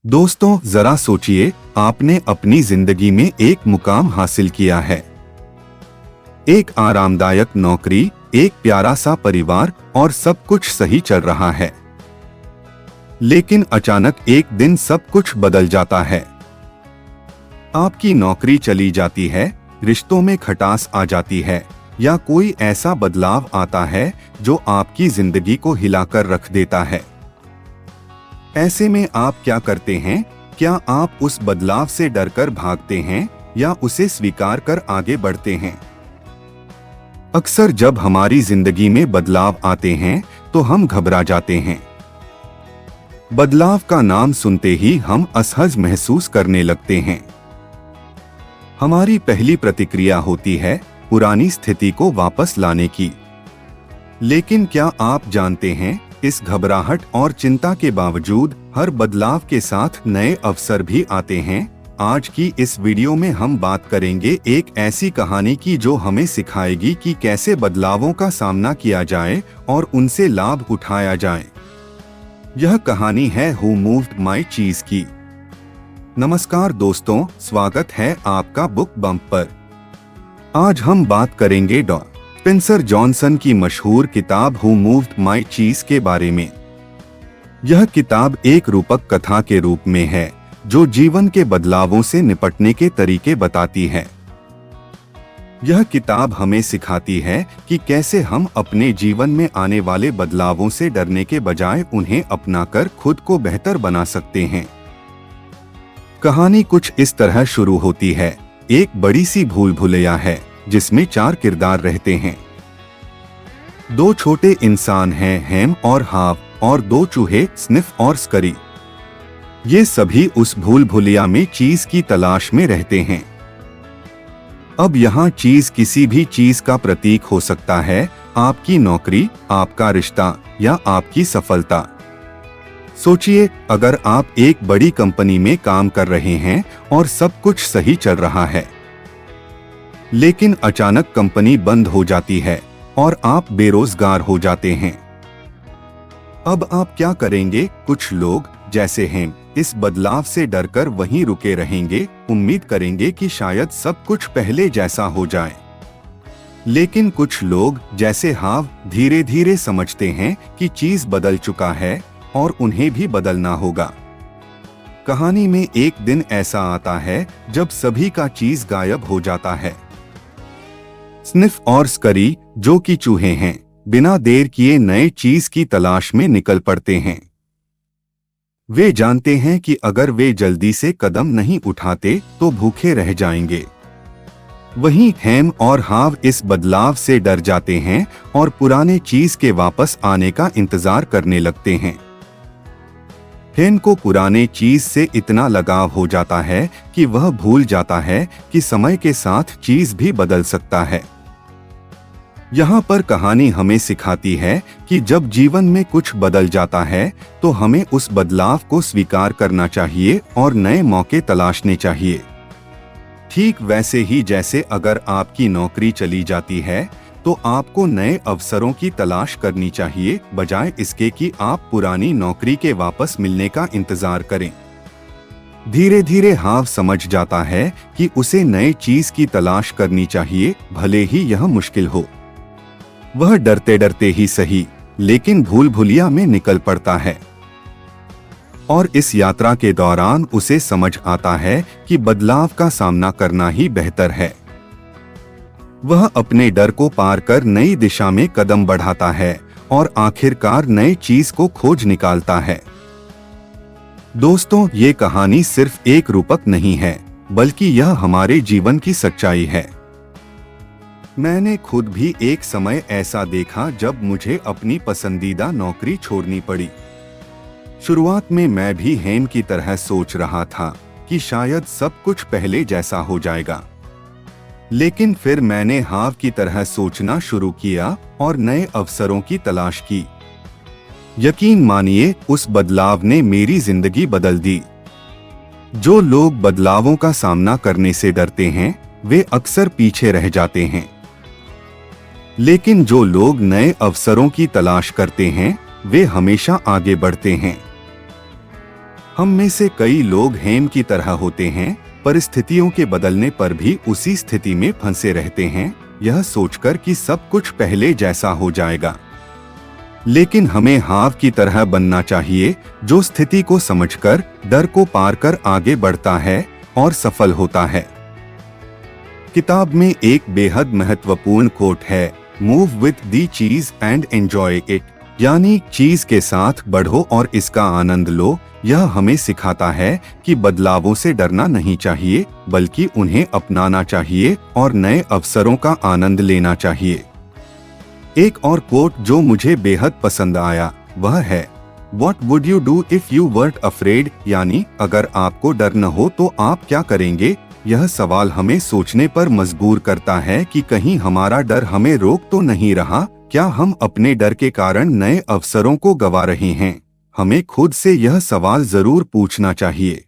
दोस्तों, जरा सोचिए, आपने अपनी जिंदगी में एक मुकाम हासिल किया है। एक आरामदायक नौकरी, एक प्यारा सा परिवार और सब कुछ सही चल रहा है। लेकिन अचानक एक दिन सब कुछ बदल जाता है। आपकी नौकरी चली जाती है, रिश्तों में खटास आ जाती है, या कोई ऐसा बदलाव आता है जो आपकी जिंदगी को हिलाकर रख देता है। ऐसे में आप क्या करते हैं? क्या आप उस बदलाव से डरकर भागते हैं या उसे स्वीकार कर आगे बढ़ते हैं? अक्सर जब हमारी जिंदगी में बदलाव आते हैं तो हम घबरा जाते हैं। बदलाव का नाम सुनते ही हम असहज महसूस करने लगते हैं। हमारी पहली प्रतिक्रिया होती है पुरानी स्थिति को वापस लाने की। लेकिन क्या आप जानते हैं, इस घबराहट और चिंता के बावजूद हर बदलाव के साथ नए अवसर भी आते हैं। आज की इस वीडियो में हम बात करेंगे एक ऐसी कहानी की जो हमें सिखाएगी कि कैसे बदलावों का सामना किया जाए और उनसे लाभ उठाया जाए। यह कहानी है हु मूव्ड माय चीज की। नमस्कार दोस्तों, स्वागत है आपका बुक बम्प पर। आज हम बात करेंगे डॉ. स्पेंसर जॉनसन की मशहूर किताब हु मूव्ड माय चीज के बारे में। यह किताब एक रूपक कथा के रूप में है जो जीवन के बदलावों से निपटने के तरीके बताती है। यह किताब हमें सिखाती है कि कैसे हम अपने जीवन में आने वाले बदलावों से डरने के बजाय उन्हें अपनाकर खुद को बेहतर बना सकते हैं। कहानी कुछ इस तरह शुरू होती है। एक बड़ी सी भूल भुलैया है जिसमें 4 किरदार रहते हैं। 2 छोटे इंसान हैं, हैम और हाव, और 2 चूहे, स्निफ और स्करी। ये सभी उस भूल भुलैया में चीज की तलाश में रहते हैं। अब यहाँ चीज किसी भी चीज का प्रतीक हो सकता है, आपकी नौकरी, आपका रिश्ता या आपकी सफलता। सोचिए, अगर आप एक बड़ी कंपनी में काम कर रहे हैं और सब कुछ सही चल रहा है, लेकिन अचानक कंपनी बंद हो जाती है और आप बेरोजगार हो जाते हैं। अब आप क्या करेंगे? कुछ लोग, जैसे हैं, इस बदलाव से डरकर वहीं रुके रहेंगे, उम्मीद करेंगे कि शायद सब कुछ पहले जैसा हो जाए। लेकिन कुछ लोग, जैसे हाव, धीरे धीरे समझते हैं कि चीज बदल चुका है और उन्हें भी बदलना होगा। कहानी में एक दिन ऐसा आता है जब सभी का चीज गायब हो जाता है। स्निफ और स्करी, जो कि चूहे हैं, बिना देर किए नए चीज की तलाश में निकल पड़ते हैं। वे जानते हैं कि अगर वे जल्दी से कदम नहीं उठाते तो भूखे रह जाएंगे। वहीं हैम और हाव इस बदलाव से डर जाते हैं और पुराने चीज के वापस आने का इंतजार करने लगते हैं। हैम को पुराने चीज से इतना लगाव हो जाता है कि वह भूल जाता है कि समय के साथ चीज भी बदल सकता है। यहाँ पर कहानी हमें सिखाती है कि जब जीवन में कुछ बदल जाता है तो हमें उस बदलाव को स्वीकार करना चाहिए और नए मौके तलाशने चाहिए। ठीक वैसे ही जैसे अगर आपकी नौकरी चली जाती है तो आपको नए अवसरों की तलाश करनी चाहिए, बजाय इसके कि आप पुरानी नौकरी के वापस मिलने का इंतजार करें। धीरे धीरे हाव समझ जाता है कि उसे नए चीज की तलाश करनी चाहिए, भले ही यह मुश्किल हो। वह डरते डरते ही सही, लेकिन भूल भुलैया में निकल पड़ता है। और इस यात्रा के दौरान उसे समझ आता है कि बदलाव का सामना करना ही बेहतर है। वह अपने डर को पार कर नई दिशा में कदम बढ़ाता है और आखिरकार नई चीज को खोज निकालता है। दोस्तों, ये कहानी सिर्फ एक रूपक नहीं है, बल्कि यह हमारे जीवन की सच्चाई है। मैंने खुद भी एक समय ऐसा देखा जब मुझे अपनी पसंदीदा नौकरी छोड़नी पड़ी। शुरुआत में मैं भी हैम की तरह सोच रहा था कि शायद सब कुछ पहले जैसा हो जाएगा। लेकिन फिर मैंने हाव की तरह सोचना शुरू किया और नए अवसरों की तलाश की। यकीन मानिए, उस बदलाव ने मेरी जिंदगी बदल दी। जो लोग बदलावों का सामना करने से डरते हैं, वे अक्सर पीछे रह जाते हैं। लेकिन जो लोग नए अवसरों की तलाश करते हैं, वे हमेशा आगे बढ़ते हैं। हम में से कई लोग हेम की तरह होते हैं, परिस्थितियों के बदलने पर भी उसी स्थिति में फंसे रहते हैं, यह सोचकर कि सब कुछ पहले जैसा हो जाएगा। लेकिन हमें हाव की तरह बनना चाहिए, जो स्थिति को समझकर डर को पार कर आगे बढ़ता है और सफल होता है। किताब में एक बेहद महत्वपूर्ण कोट है, मूव विथ दी चीज एंड एंजॉय इट, यानी चीज के साथ बढ़ो और इसका आनंद लो। यह हमें सिखाता है कि बदलावों से डरना नहीं चाहिए, बल्कि उन्हें अपनाना चाहिए और नए अवसरों का आनंद लेना चाहिए। एक और कोट जो मुझे बेहद पसंद आया वह है, What would you do if you weren't afraid? यानी अगर आपको डर न हो तो आप क्या करेंगे। यह सवाल हमें सोचने पर मजबूर करता है कि कहीं हमारा डर हमें रोक तो नहीं रहा, क्या हम अपने डर के कारण नए अवसरों को गंवा रहे हैं। हमें खुद से यह सवाल जरूर पूछना चाहिए।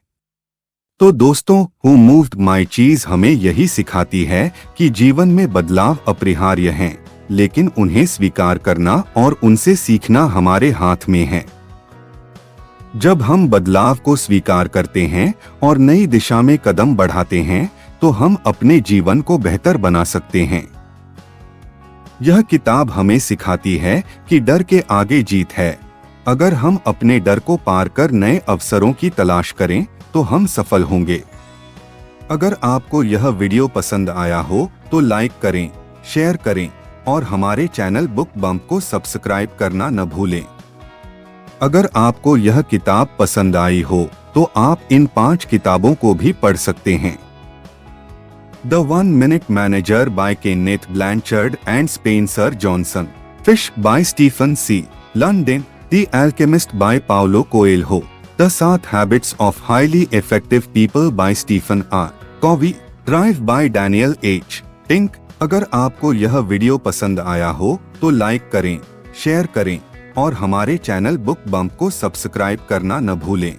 तो दोस्तों, Who Moved My Cheese हमें यही सिखाती है कि जीवन में बदलाव अपरिहार्य हैं, लेकिन उन्हें स्वीकार करना और उनसे सीखना हमारे हाथ में है। जब हम बदलाव को स्वीकार करते हैं और नई दिशा में कदम बढ़ाते हैं, तो हम अपने जीवन को बेहतर बना सकते हैं। यह किताब हमें सिखाती है कि डर के आगे जीत है। अगर हम अपने डर को पार कर नए अवसरों की तलाश करें, तो हम सफल होंगे। अगर आपको यह वीडियो पसंद आया हो तो लाइक करें, शेयर करें और हमारे चैनल बुक बम्प को सब्सक्राइब करना न भूलें। अगर आपको यह किताब पसंद आई हो तो आप इन 5 किताबों को भी पढ़ सकते हैं। The 1 Minute Manager by Kenneth Blanchard and Spencer Johnson, Fish by Stephen C. London, The Alchemist by Paulo Coelho, The 7 Habits of Highly Effective People by Stephen R. Covey, Drive by Daniel H. Pink। अगर आपको यह video पसंद आया हो तो like करें, share करें और हमारे चैनल बुक बम्प को सब्सक्राइब करना न भूलें।